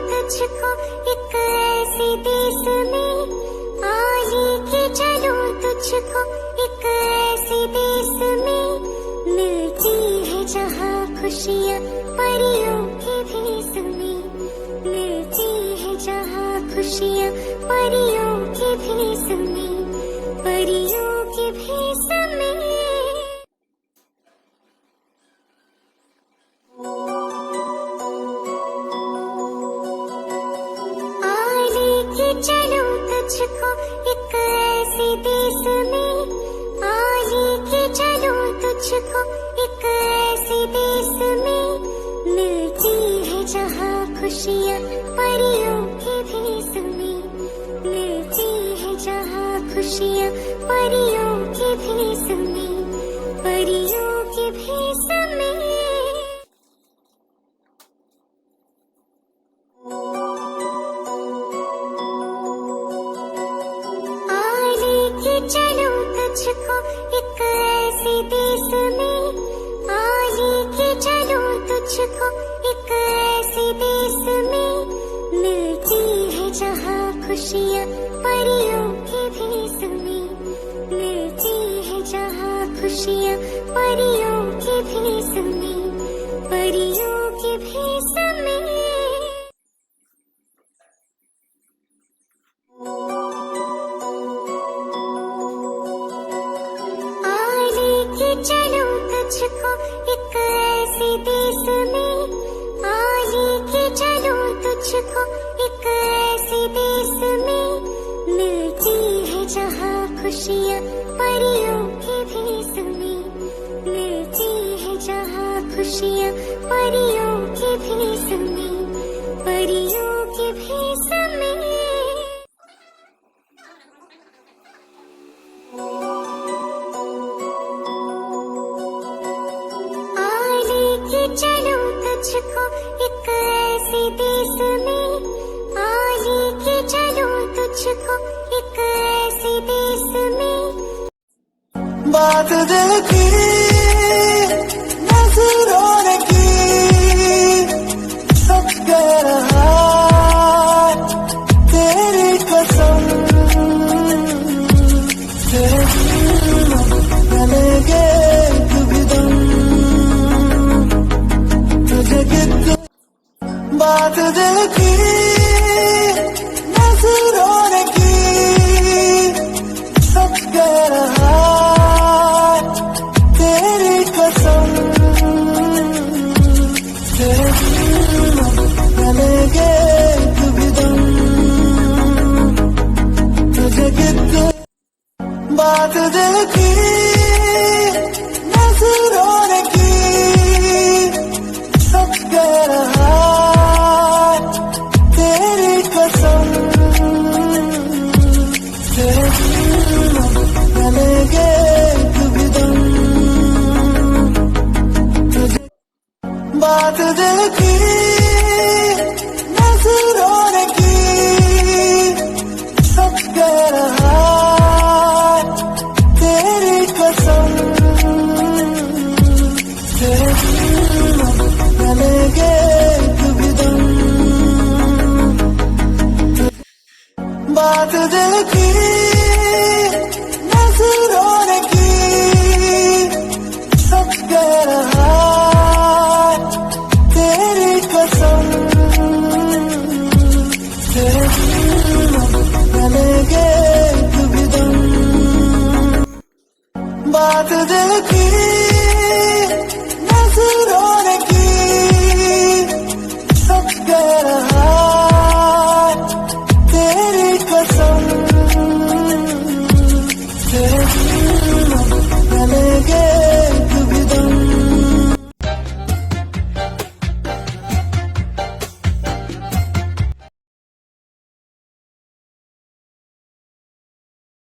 तुझको एक ऐसे देश में, आ लेके चलो तुझको एक ऐसे देश में, मिलती है जहाँ खुशियाँ परियों के भेष में, मिलती है जहाँ खुशियाँ परियों के भेष में, परियों के भेष में। चलो तुझको एक ऐसे देश में, आ लेके चलो तुझको एक ऐसे देश में, मिलती है जहाँ खुशियाँ परियों के भेष में, मिलती है जहाँ खुशियाँ परियों के भेष में, परियों के भेष में। चलो तुझको एक ऐसे देश में, आ लेके चलो तुझको एक ऐसे देश में, मिलती है जहाँ खुशियाँ परियों के भेष में, मिलती है जहाँ खुशियाँ परियों के भेष में, परियों के भेष में। चलो तुझको एक ऐसे देश में, आ लेके चलो तुझको एक ऐसे देश में, मिलती है जहाँ खुशियाँ परियों के भेष में, मिलती है जहाँ खुशियाँ परियों के भेष में, परियों के भेष में। चलो तुझको एक ऐसे देश में, आ लेके चलो तुझको एक ऐसे देश में। बात दिल की नजरों ने की, सब कह रहा तेरी कसम, तेरे चलेंगे कभी दम, बात दिल की नजरों ने की, सब कह रहा तेरी कसम, तेरे चलेंगे कभी दम, तुझे कितने। बात दिल की नजरों ने की, सब कह रहा तेरी कसम, तेरे चलेंगे कभी दम, तुझे। बात दिल की नजरों ने की, सब कह रहा तेरी कसम, तेरे चलेंगे कभी दम, बात दिल की